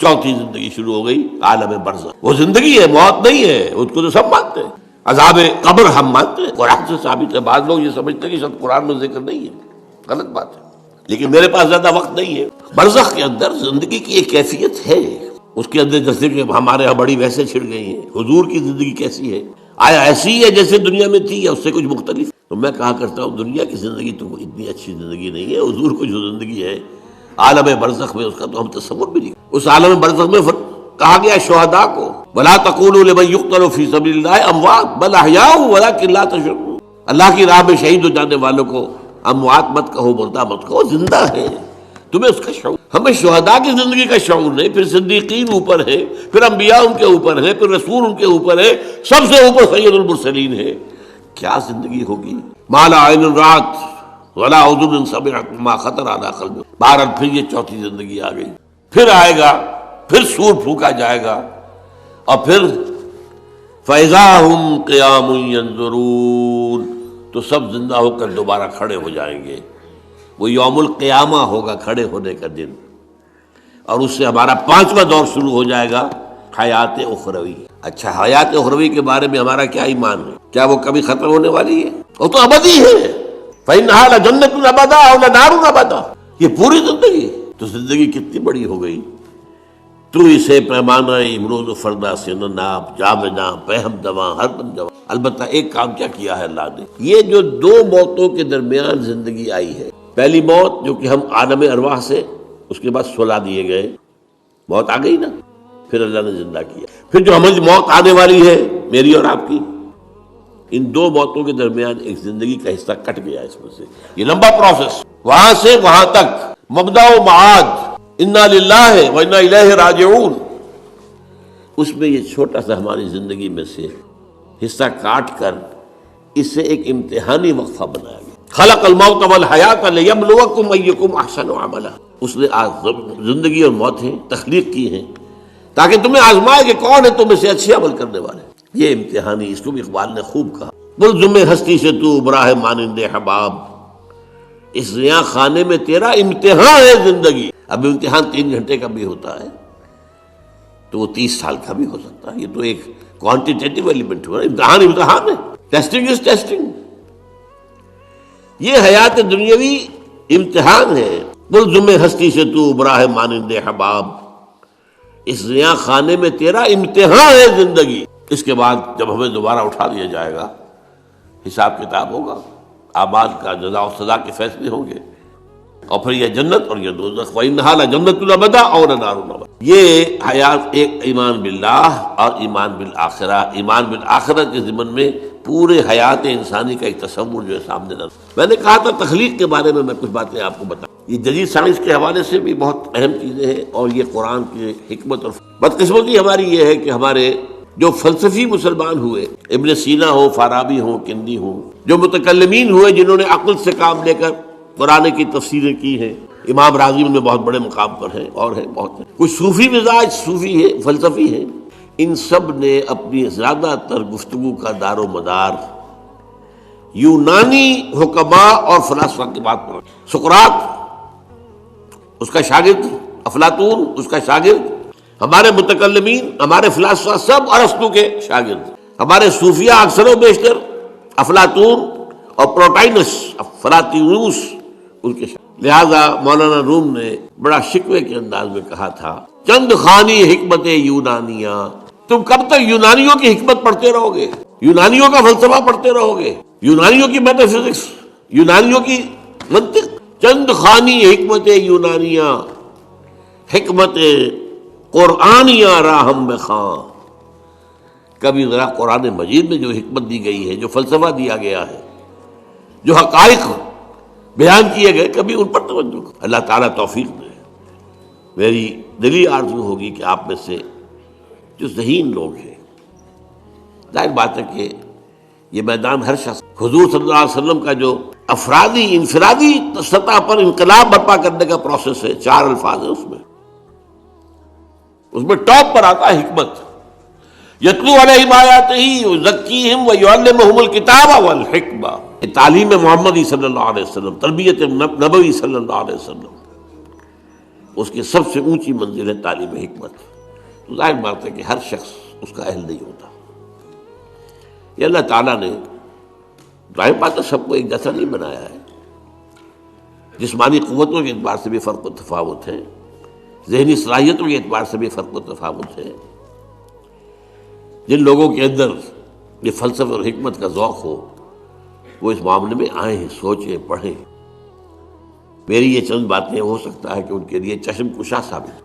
چوتھی زندگی شروع ہو گئی، عالم برزخ۔ وہ زندگی ہے، موت نہیں ہے، اس کو تو سب مانتے ہیں۔ عذاب قبر ہم مانتے ہیں، قرآن سے ثابت ہے۔ بعض لوگ یہ سمجھتے ہیں کہ شاید قرآن میں ذکر نہیں ہے، غلط بات ہے، لیکن میرے پاس زیادہ وقت نہیں ہے۔ برزخ کے اندر زندگی کی ایک کیفیت ہے، اس کے اندر جیسے کہ ہمارے یہاں بڑی ویسے چھڑ گئی ہیں۔ حضور کی زندگی کیسی ہے؟ آیا ایسی ہے جیسے دنیا میں تھی یا اس سے کچھ مختلف؟ تو میں کہا کرتا ہوں دنیا کی زندگی تو اتنی اچھی زندگی نہیں ہے، حضور کو جو زندگی ہے عالم برزخ میں، اس کا تو ہم تصور بھی نہیں۔ اس عالم برزخ میں کہا گیا شہداء کو وَلَا تَقُولُوا لِمَن يُقْتَلُ فِي سَبِيلِ اللَّهِ أَمْوَاتٌ بَلْ أَحْيَاءٌ وَلَٰكِن لَّا تَشْعُرُونَ۔ اللہ کی راہ میں شہید ہو جانے والوں کو اموات مت کہو، مردہ مت کہو، زندہ ہے، تمہیں اس کا شعور۔ ہمیں شہداء کی زندگی کا شعور نہیں، پھر صدیقین اوپر ہے، پھر انبیاء ان کے اوپر ہے، پھر رسول ان کے اوپر ہے، سب سے اوپر سید المرسلین ہے۔ کیا زندگی ہوگی؟ مَا لَا عَيْنٌ رَأَتْ وَلَا أُذُنٌ سَمِعَتْ وَمَا خَطَرَ عَلَىٰ قَلْبٍ۔ بہرحال پھر یہ چوتھی زندگی آ گئی، پھر آئے گا، پھر سور پھونکا جائے گا، اور پھر فَإِذَا هُمْ قِيَامٌ يَنظُرُونَ، تو سب زندہ ہو کر دوبارہ کھڑے ہو جائیں گے۔ وہ یوم القیامہ ہوگا، کھڑے ہونے کا دن، اور اس سے ہمارا پانچواں دور شروع ہو جائے گا، حیات اخروی۔ اچھا، حیات اخروی کے بارے میں ہمارا کیا ایمان ہے؟ کیا وہ کبھی ختم ہونے والی ہے؟ وہ تو ابدی ہے۔ فَإِنَّهَا لَجَنَّةٌ أَبَدًا أَوْ لَنَارٌ أَبَدًا۔ یہ پوری زندگی، تو زندگی کتنی بڑی ہو گئی۔ تو اسے پیمانہ امروز و فردا سے نہ ناپ، جاویداں پہم دواں ہر دم جواں۔ البتہ ایک کام کیا کیا ہے اللہ نے، یہ جو دو موتوں کے درمیان زندگی آئی ہے، پہلی موت جو کہ ہم عالم ارواح سے، اس کے بعد سلا دیے گئے، موت آ گئی نا، پھر اللہ نے زندہ کیا۔ پھر جو ہمیں موت آنے والی ہے میری اور آپ کی، ان دو موتوں کے درمیان ایک زندگی کا حصہ کٹ گیا اس میں سے۔ یہ لمبا پروسیس، وہاں سے وہاں تک، مبدأ و معاد، انا للہ و انا الیہ راجعون، اس میں یہ چھوٹا سا ہماری زندگی میں سے حصہ کاٹ کر اس سے ایک امتحانی وقفہ بنایا گیا۔ خلق الموت والحیات لیبلوکم ایکم احسن عملا۔ اس نے زندگی اور موتیں تخلیق کی ہیں تاکہ تمہیں آزمائے کہ کون ہے تم میں سے اچھے عمل کرنے والے۔ یہ امتحانی، اس کو بھی اقبال نے خوب کہا، ملزم ہستی سے تو براہ مانند حباب، اس زیاں خانے میں تیرا امتحان ہے زندگی۔ اب امتحان 3 گھنٹے کا بھی ہوتا ہے تو وہ 30 سال کا بھی ہو سکتا ہے۔ یہ تو ایک کوانٹیٹیٹیو ایلیمنٹ ہوا، امتحان ہے، ٹیسٹنگ از ٹیسٹنگ۔ یہ حیات دنیاوی امتحان ہے۔ ملزم ہستی سے تو براہ مانند حباب، اس زیاں خانے میں تیرا امتحان ہے زندگی۔ اس کے بعد جب ہمیں دوبارہ اٹھا دیا جائے گا، حساب کتاب ہوگا، اعمال کا جزا و سزا کے فیصلے ہوں گے، اور پھر یہ جنت اور یہ دوزخ۔ وَإِنَّهَا لَجَنَّةٌ أَبَدًا أَوْ لَنَارٌ أَبَدًا۔ یہ حیات ایک ایمان باللہ اور ایمان بالآخرہ، ایمان بالآخرت کے ضمن میں پورے حیات انسانی کا ایک تصور جو ہے سامنے نظر۔ میں نے کہا تھا تخلیق کے بارے میں کچھ باتیں آپ کو بتاؤں۔ یہ جدید سائنس کے حوالے سے بھی بہت اہم چیزیں ہیں، اور یہ قرآن کی حکمت اور بدقسمتی ہماری یہ ہے کہ ہمارے جو فلسفی مسلمان ہوئے، ابن سینا ہو، فارابی ہو، کندی ہو، جو متکلمین ہوئے جنہوں نے عقل سے کام لے کر قرآن کی تفسیریں کی ہیں، امام راغب میں بہت بڑے مقام پر ہیں، اور ہیں بہت ہیں، کچھ صوفی مزاج صوفی ہے، فلسفی ہیں، ان سب نے اپنی زیادہ تر گفتگو کا دار و مدار یونانی حکماء اور فلاسفہ کی بات پر۔ سقراط اس کا شاگرد، افلاطون اس کا شاگرد، ہمارے متکلمین، ہمارے فلاسفہ سب ارسطو کے شاگرد، ہمارے صوفیہ اکثر و بیشتر افلاطون اور پروٹائنس، افلاطونوس ان کے شاگرد۔ لہذا مولانا روم نے بڑا شکوے کے انداز میں کہا تھا، چند خانی حکمت یونانیہ، تم کب تک یونانیوں کی حکمت پڑھتے رہو گے، یونانیوں کا فلسفہ پڑھتے رہو گے، یونانیوں کی میٹا فزکس، یونانیوں کی منطق۔ چند خانی حکمت یونانیہ، حکمت قرآنیہ راہم بخواں۔ کبھی ذرا قرآن مجید میں جو حکمت دی گئی ہے، جو فلسفہ دیا گیا ہے، جو حقائق بیان کیے گئے، کبھی ان پر توجہ کرو۔ اللہ تعالیٰ توفیق دے۔ میری دلی آرزو ہوگی کہ آپ میں سے جو ذہین لوگ ہیں، ظاہر بات ہے کہ یہ میدان ہر شخص، حضور صلی اللہ علیہ وسلم کا جو افرادی انفرادی سطح پر انقلاب برپا کرنے کا پروسیس ہے، 4 الفاظ ہیں اس میں ٹاپ پر آتا ہے حکمت۔ یتلو علیہم آیاتہ یزکیہم ویعلمہم الکتاب والحکمہ، تعلیم محمدی صلی اللہ علیہ وسلم، تربیت نبوی صلی اللہ علیہ وسلم، اس کی سب سے اونچی منزل ہے تعلیم حکمت. تو ظاہر بات ہے کہ ہر شخص اس کا اہل نہیں ہوتا. یہ اللہ تعالیٰ نے ظاہر بات ہے سب کو ایک جیسا نہیں بنایا ہے. جسمانی قوتوں کے اعتبار سے بھی فرق و تفاوت ہے، ذہنی صلاحیتوں کے اعتبار سے بھی فرق و تفاوت ہے. جن لوگوں کے اندر یہ فلسفہ اور حکمت کا ذوق ہو وہ اس معاملے میں آئیں، سوچیں، پڑھیں. میری یہ چند باتیں ہو سکتا ہے کہ ان کے لیے چشم کشا ثابت.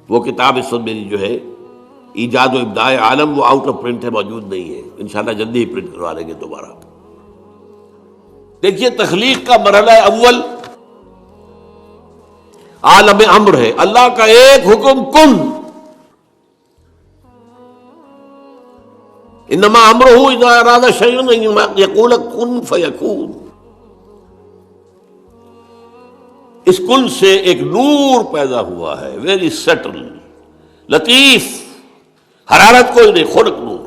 وہ کتاب اس وقت میری جو ہے ایجاد و ابداع عالم، وہ آؤٹ آف پرنٹ ہے، موجود نہیں ہے. انشاءاللہ جلدی ہی پرنٹ کروا لیں گے دوبارہ. دیکھیے تخلیق کا مرحلہ اول عالم امر ہے. اللہ کا ایک حکم کن، انما امرہ اذا اراد شیئا ان یقول کن فیکون. اس کن سے ایک نور پیدا ہوا ہے، ویری سٹل، لطیف، حرارت کوئی نہیں، خلق نور.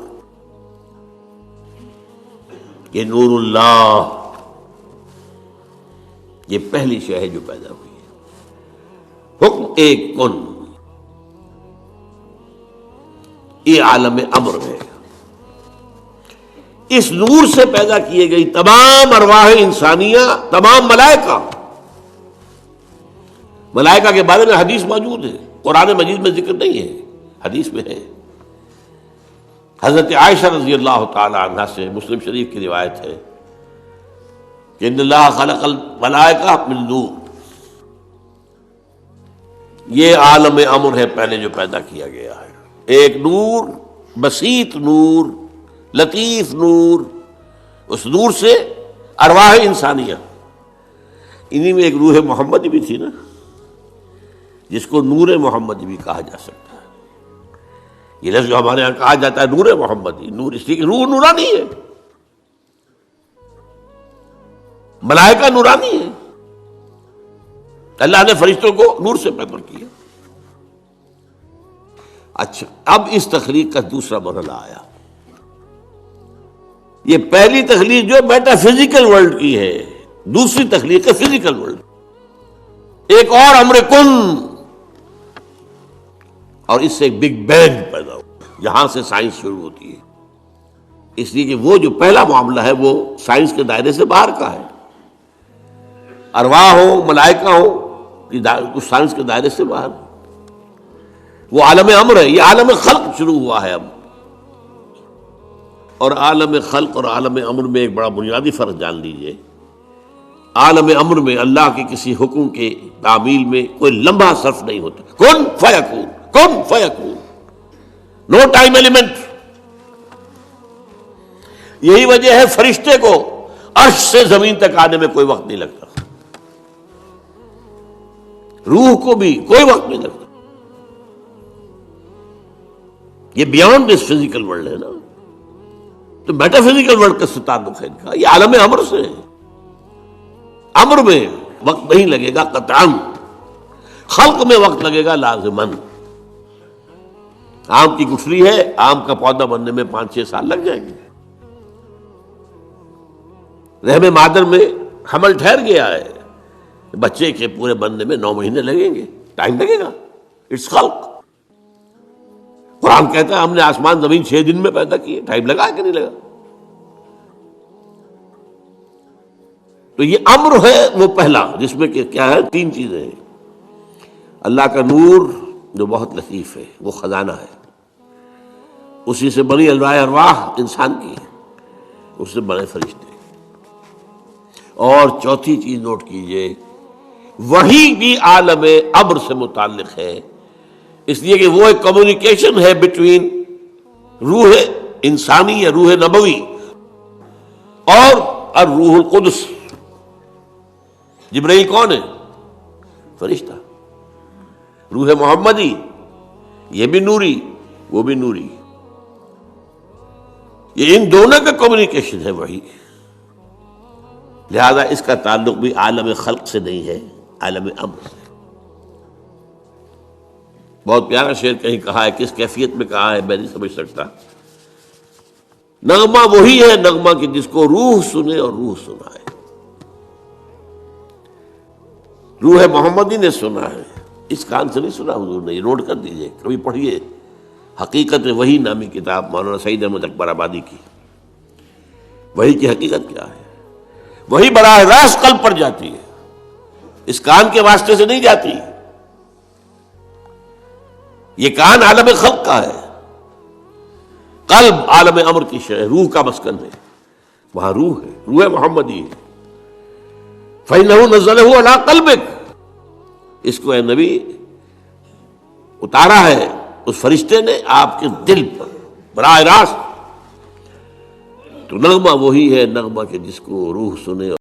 یہ نور اللہ، یہ پہلی شے ہے جو پیدا ہوئی ہے. حکم ایک کن، یہ عالم امر ہے. اس نور سے پیدا کیے گئی تمام ارواح انسانیہ، تمام ملائکہ. ملائکہ کے بارے میں حدیث موجود ہے، قرآن مجید میں ذکر نہیں ہے، حدیث میں ہے. حضرت عائشہ رضی اللہ تعالی عنہا سے مسلم شریف کی روایت ہے کہ ان اللہ خلق الملائکہ من نور. یہ عالم امر ہے پہلے جو پیدا کیا گیا ہے. ایک نور، بسیط نور، لطیف نور. اس نور سے ارواح انسانیہ. انہی میں ایک روح محمدی بھی تھی نا، جس کو نور محمدی بھی کہا جا سکتا ہے. یہ لفظ جو ہمارے یہاں کہا جاتا ہے نور محمدی، نور اس لیے کہ روح نورانی ہے، ملائکہ نورانی ہے. اللہ نے فرشتوں کو نور سے پیدا کیا. اچھا، اب اس تخلیق کا دوسرا مرحلہ آیا. یہ پہلی تخلیق جو میٹا فزیکل ورلڈ کی ہے، دوسری تخلیق ہے فزیکل ورلڈ. ایک اور امر کن، اور اس سے ایک بگ بینگ پیدا ہو. یہاں سے سائنس شروع ہوتی ہے. اس لیے کہ وہ جو پہلا معاملہ ہے وہ سائنس کے دائرے سے باہر کا ہے. ارواح ہو، ملائکہ ہو، یہ سائنس کے دائرے سے باہر. وہ عالم امر ہے. یہ عالم خلق شروع ہوا ہے اب. اور عالم خلق اور عالم امر میں ایک بڑا بنیادی فرق جان لیجئے. عالم امر میں اللہ کے کسی حکم کے تعمیل میں کوئی لمحہ صرف نہیں ہوتا. کن فیکون، کن فیکون، نو ٹائم ایلیمنٹ. یہی وجہ ہے فرشتے کو عرش سے زمین تک آنے میں کوئی وقت نہیں لگتا. روح کو بھی کوئی وقت نہیں لگتا. یہ بیانڈ دس فزیکل ورلڈ ہے نا. تو میٹا فزیکل ورلڈ کا تعلق ہے ان کا. یہ عالم امر سے ہے. امر میں وقت نہیں لگے گا قطعاً، خلق میں وقت لگے گا لازماً. آم کی گٹھلی ہے، آم کا پودا بننے میں 5-6 سال لگ جائیں گے. رحم مادر میں حمل ٹھہر گیا ہے، بچے کے پورے بننے میں 9 مہینے لگیں گے. ٹائم لگے گا. اٹس خلق. قرآن کہتا ہے ہم نے آسمان زمین 6 دن میں پیدا کیے. ٹائم لگا کہ نہیں لگا؟ تو یہ امر ہے وہ پہلا، جس میں کہ کیا ہے 3 چیزیں ہیں. اللہ کا نور جو بہت لطیف ہے، وہ خزانہ ہے، اسی سے بنی ارواح انسان کی ہے، اس سے بنے فرشتے. اور چوتھی چیز نوٹ کیجئے، وہی بھی عالم امر سے متعلق ہے. اس لیے کہ وہ ایک کمیونیکیشن ہے بٹوین روح انسانی یا روح نبوی اور الروح القدس. جبرائیل کون ہے؟ فرشتہ. روح محمدی یہ بھی نوری، وہ بھی نوری. یہ ان دونوں کا کمیونیکیشن ہے وہی. لہذا اس کا تعلق بھی عالم خلق سے نہیں ہے، عالم امر سے. بہت پیارا شعر کہیں کہا ہے، کس کیفیت میں کہا ہے میں نہیں سمجھ سکتا. نغمہ وہی ہے نغمہ کہ جس کو روح سنے اور روح سنائے. روح محمدی نے سنا ہے، اس کان سے نہیں سنا حضور نے، یہ نوٹ کر دیجئے، کبھی پڑھیے حقیقت وحی نامی کتاب مولانا سعید احمد اکبر آبادی کی۔ وحی کی حقیقت کیا ہے؟ وہی براہ راست قلب پر جاتی ہے، اس کان کے واسطے سے نہیں جاتی۔ یہ کان عالم خلق کا ہے، قلب عالم امر کی شے، روح کا مسکن ہے، وہاں روح ہے، روح محمدی ہے۔ فَإِنَّهُ نَزَّلَهُ عَلَىٰ قَلْبِكَ، اس کو اے نبی اتارا ہے اس فرشتے نے آپ کے دل پر براہ راست۔ تو نغمہ وہی ہے نغمہ کہ جس کو روح سنے